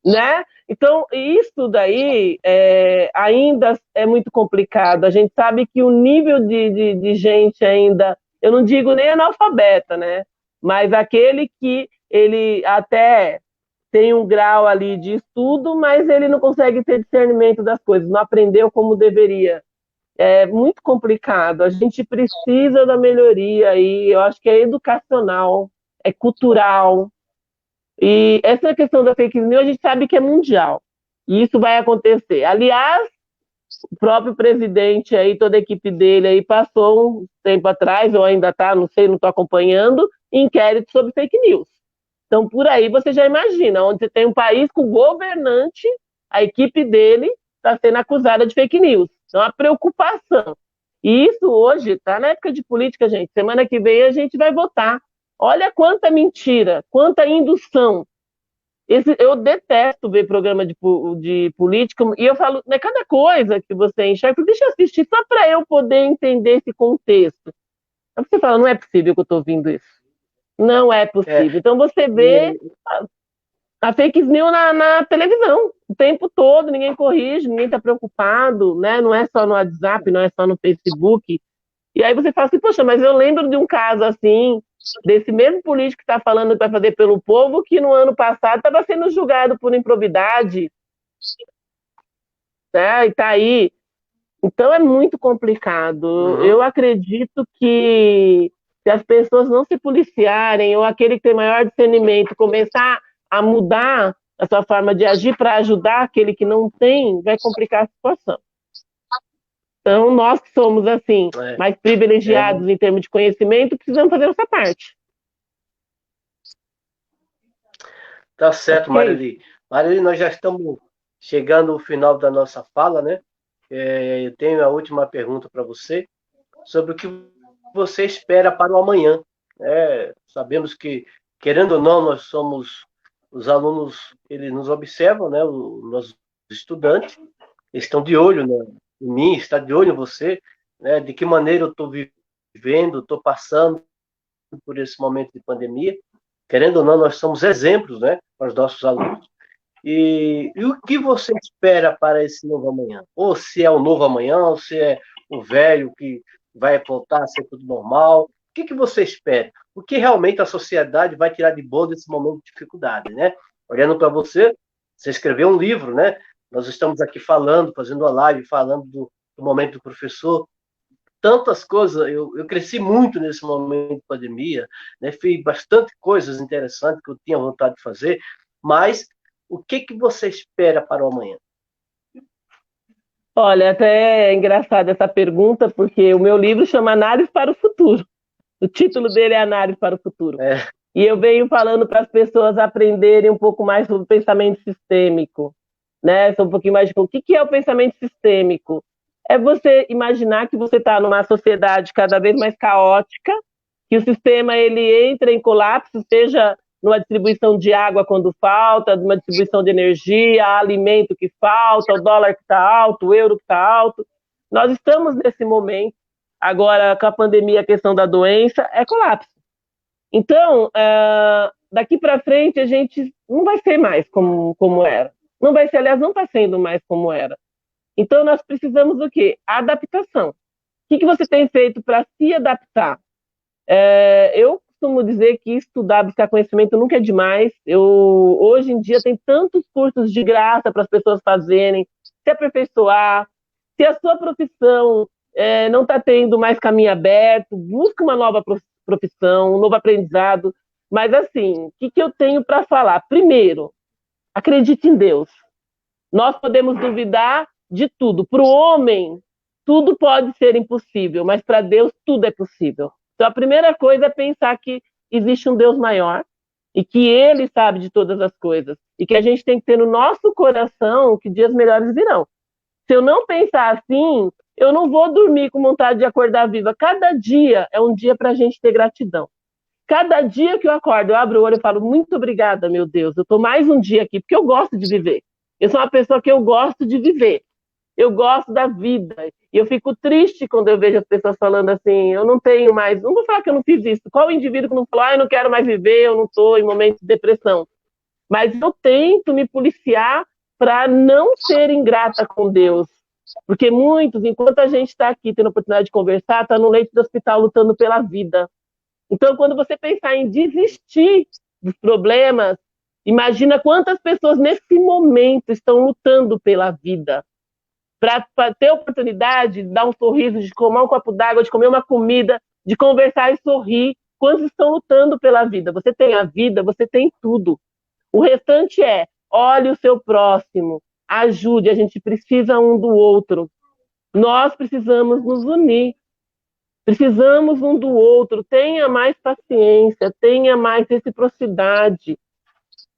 né? Então, isso daí ainda é muito complicado. A gente sabe que o nível de gente ainda, eu não digo nem analfabeta, né? Mas aquele que ele até tem um grau ali de estudo, mas ele não consegue ter discernimento das coisas, não aprendeu como deveria. É muito complicado. A gente precisa da melhoria aí. Eu acho que é educacional, é cultural. E essa questão da fake news, a gente sabe que é mundial. E isso vai acontecer. Aliás, o próprio presidente aí, toda a equipe dele aí passou um tempo atrás, ou ainda está, não sei, não estou acompanhando, inquérito sobre fake news. Então, por aí você já imagina, onde você tem um país com o governante, a equipe dele está sendo acusada de fake news. Então, a preocupação. E isso hoje está na época de política, gente. Semana que vem a gente vai votar. Olha quanta mentira, quanta indução. Eu detesto ver programa de política, e eu falo, né, cada coisa que você enxerga, deixa eu assistir só para eu poder entender esse contexto. Aí você fala, não é possível que eu estou ouvindo isso. Não é possível. Então você vê a fake news na televisão o tempo todo, ninguém corrige, ninguém está preocupado, né? Não é só no WhatsApp, não é só no Facebook. E aí você fala assim, poxa, mas eu lembro de um caso assim, desse mesmo político que está falando que vai fazer pelo povo, que no ano passado estava sendo julgado por improbidade, né? E está aí. Então é muito complicado. Eu acredito que se as pessoas não se policiarem, ou aquele que tem maior discernimento começar a mudar a sua forma de agir para ajudar aquele que não tem, vai complicar a situação. Então, nós que somos assim, mais privilegiados em termos de conhecimento, precisamos fazer essa parte. Tá certo, Marili. Marili, nós já estamos chegando ao final da nossa fala, né? Eu tenho a última pergunta para você, sobre o que você espera para o amanhã. Sabemos que, querendo ou não, nós somos os alunos, eles nos observam, né? Os nossos estudantes, eles estão de olho, né, em mim, está de olho em você, né? De que maneira eu estou vivendo, estou passando por esse momento de pandemia. Querendo ou não, nós somos exemplos, né, para os nossos alunos. E o que você espera para esse novo amanhã? Ou se é o novo amanhã, ou se é o velho que vai voltar a ser tudo normal? O que você espera? O que realmente a sociedade vai tirar de bom desse momento de dificuldade, né? Olhando para você, você escreveu um livro, né? Nós estamos aqui falando, fazendo uma live, falando do momento do professor. Tantas coisas, eu cresci muito nesse momento de pandemia, né? Fiz bastante coisas interessantes que eu tinha vontade de fazer, mas o que você espera para o amanhã? Olha, até é engraçada essa pergunta, porque o meu livro chama Análise para o Futuro. O título dele é Análise para o Futuro. E eu venho falando para as pessoas aprenderem um pouco mais sobre o pensamento sistêmico, né? Um pouquinho mais de o que é o pensamento sistêmico. É você imaginar que você está numa sociedade cada vez mais caótica, que o sistema ele entra em colapso, seja numa distribuição de água quando falta, numa distribuição de energia, alimento que falta, o dólar que está alto, o euro que está alto. Nós estamos nesse momento. Agora, com a pandemia, a questão da doença é colapso. Então, daqui para frente, a gente não vai ser mais como era. Não vai ser, aliás, não está sendo mais como era. Então, nós precisamos do quê? Adaptação. O que você tem feito para se adaptar? Eu costumo dizer que estudar, buscar conhecimento nunca é demais. Hoje em dia tem tantos cursos de graça para as pessoas fazerem, se aperfeiçoar. Se a sua profissão não está tendo mais caminho aberto, busca uma nova profissão, um novo aprendizado. Mas assim, o que eu tenho para falar? Primeiro, acredite em Deus. Nós podemos duvidar de tudo. Para o homem, tudo pode ser impossível, mas para Deus tudo é possível. Então, a primeira coisa é pensar que existe um Deus maior e que Ele sabe de todas as coisas. E que a gente tem que ter no nosso coração que dias melhores virão. Se eu não pensar assim, eu não vou dormir com vontade de acordar viva. Cada dia é um dia para a gente ter gratidão. Cada dia que eu acordo, eu abro o olho e falo, muito obrigada, meu Deus, eu estou mais um dia aqui, porque eu gosto de viver. Eu sou uma pessoa que eu gosto de viver. Eu gosto da vida. E eu fico triste quando eu vejo as pessoas falando assim, eu não tenho mais, não vou falar que eu não fiz isso. Qual o indivíduo que não falou, eu não quero mais viver, eu não estou em momento de depressão. Mas eu tento me policiar para não ser ingrata com Deus. Porque muitos, enquanto a gente está aqui tendo a oportunidade de conversar, está no leito do hospital lutando pela vida. Então, quando você pensar em desistir dos problemas, imagina quantas pessoas nesse momento estão lutando pela vida. Para ter a oportunidade de dar um sorriso, de tomar um copo d'água, de comer uma comida, de conversar e sorrir. Quantos estão lutando pela vida? Você tem a vida, você tem tudo. O restante é, olhe o seu próximo, ajude, a gente precisa um do outro. Nós precisamos nos unir. Precisamos um do outro. Tenha mais paciência, tenha mais reciprocidade.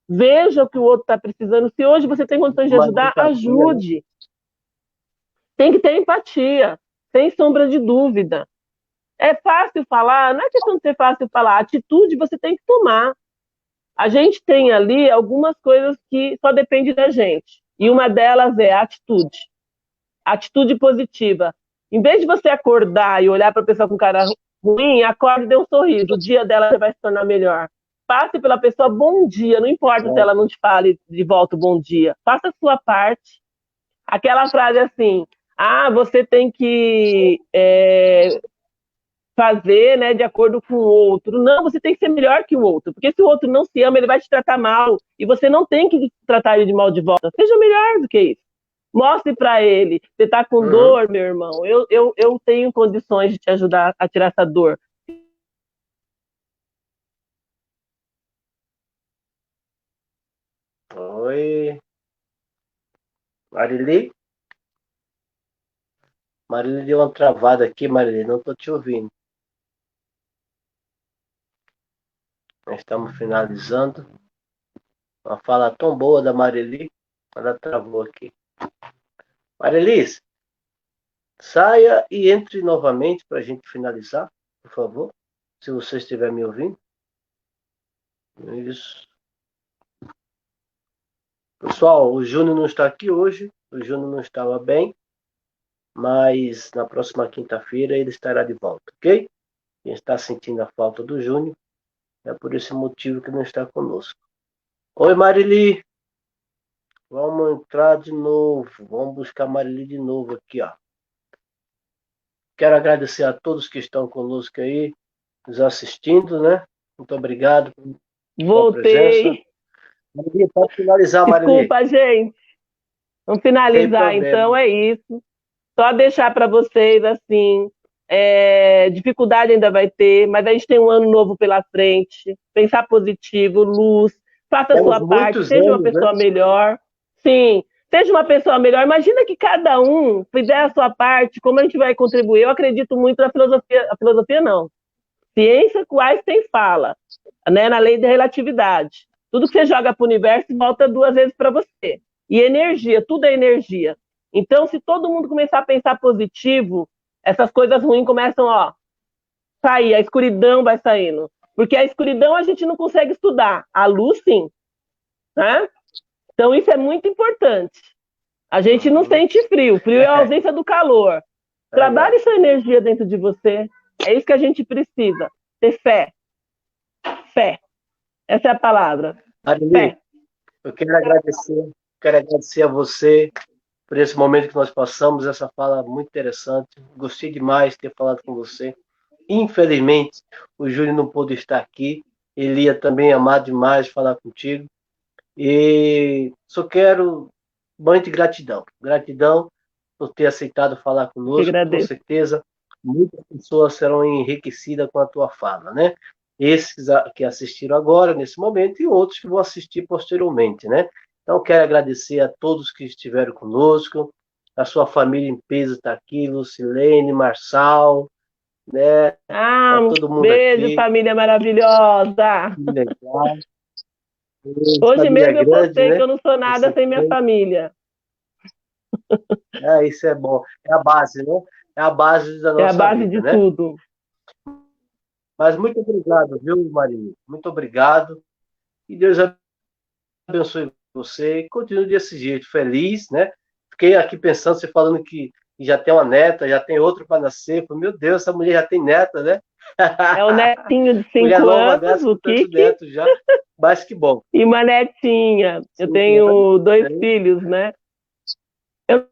Veja o que o outro está precisando. Se hoje você tem condições de ajudar, ajude. Tem que ter empatia, sem sombra de dúvida. É fácil falar, não é questão de ser fácil falar, atitude você tem que tomar. A gente tem ali algumas coisas que só depende da gente. E uma delas é a atitude. Atitude positiva. Em vez de você acordar e olhar para a pessoa com cara ruim, acorde e dê um sorriso. O dia dela já vai se tornar melhor. Passe pela pessoa, bom dia. Não importa se ela não te fale de volta bom dia. Faça a sua parte. Aquela frase assim, você tem que fazer, né, de acordo com o outro. Não, você tem que ser melhor que o outro. Porque se o outro não se ama, ele vai te tratar mal. E você não tem que tratar ele de mal de volta. Seja melhor do que isso. Mostre para ele. Você está com dor, meu irmão. Eu tenho condições de te ajudar a tirar essa dor. Oi. Marili? Marili deu uma travada aqui, Marili. Não estou te ouvindo. Nós estamos finalizando. Uma fala tão boa da Marili. Ela travou aqui. Marilis, saia e entre novamente para a gente finalizar, por favor. Se você estiver me ouvindo. Isso. Pessoal, o Júnior não está aqui hoje. O Júnior não estava bem. Mas na próxima quinta-feira ele estará de volta, ok? Quem está sentindo a falta do Júnior é por esse motivo que não está conosco. Oi, Marili. Vamos entrar de novo. Vamos buscar a Marili de novo aqui, ó. Quero agradecer a todos que estão conosco aí, nos assistindo, né? Muito obrigado pela presença. Voltei. Pode finalizar, Marili. Desculpa, gente. Vamos finalizar, então, é isso. Só deixar para vocês, assim, dificuldade ainda vai ter, mas a gente tem um ano novo pela frente. Pensar positivo, luz, faça a sua parte, seja uma pessoa melhor. Sim, seja uma pessoa melhor. Imagina que cada um fizer a sua parte, como a gente vai contribuir. Eu acredito muito na filosofia, a filosofia não. Ciência que o Einstein fala, né, na lei da relatividade. Tudo que você joga para o universo volta 2 vezes para você. E energia, tudo é energia. Então, se todo mundo começar a pensar positivo, essas coisas ruins começam a sair, a escuridão vai saindo. Porque a escuridão a gente não consegue estudar, a luz sim. Né? Então, isso é muito importante. A gente não sente frio, frio é a ausência do calor. Trabalhe sua energia dentro de você. É isso que a gente precisa. Ter fé. Fé. Essa é a palavra. Fé. Eu quero agradecer a você por esse momento que nós passamos, essa fala muito interessante. Gostei demais de ter falado com você. Infelizmente, o Júlio não pôde estar aqui. Ele ia também amar demais falar contigo. E só quero banho de gratidão. Gratidão por ter aceitado falar conosco. Com certeza, muitas pessoas serão enriquecidas com a tua fala, né? Esses que assistiram agora, nesse momento, e outros que vão assistir posteriormente, né? Então, quero agradecer a todos que estiveram conosco, a sua família em peso está aqui, Lucilene, Marçal, né? Tá todo mundo beijo, aqui. Família maravilhosa! Que legal. Hoje mesmo eu postei, né? Que eu não sou nada sem minha família. Isso é bom. É a base, né? É a base da É a nossa base vida, de né? tudo. Mas muito obrigado, viu, Marinho? Muito obrigado. E Deus abençoe você. E continue desse jeito, feliz, né? Fiquei aqui pensando, você falando que já tem uma neta, já tem outra para nascer. Falei, meu Deus, essa mulher já tem neta, né? É o netinho de Mulher 5 nova anos, dessa o com tanto Kiki, neto já. Mas que bom. e uma netinha. Eu 5 anos, tenho 2 né? filhos, né? Eu não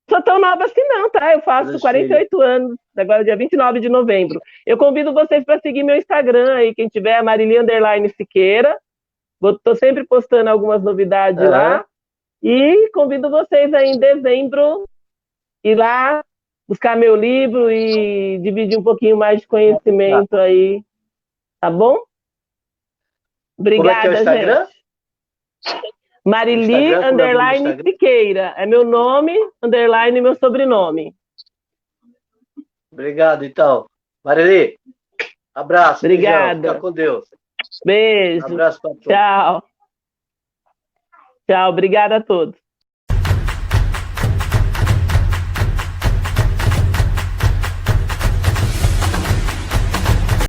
sou tão nova assim não, tá? Eu faço 48 anos, agora dia 29 de novembro. Eu convido vocês para seguir meu Instagram aí, quem tiver, Marili_Siqueira. Estou sempre postando algumas novidades Aham. lá. E convido vocês aí em dezembro ir lá buscar meu livro e dividir um pouquinho mais de Tá. conhecimento aí, tá bom? Como é que é o Obrigada, gente. Instagram? O Marili Instagram, como é o nome do underline Instagram? Siqueira. É meu nome, underline meu sobrenome. Obrigado, então. Marili, abraço, beijão. Fica Obrigada. com Deus. Beijo. Abraço para todos. Tchau. Tchau. Obrigada a todos.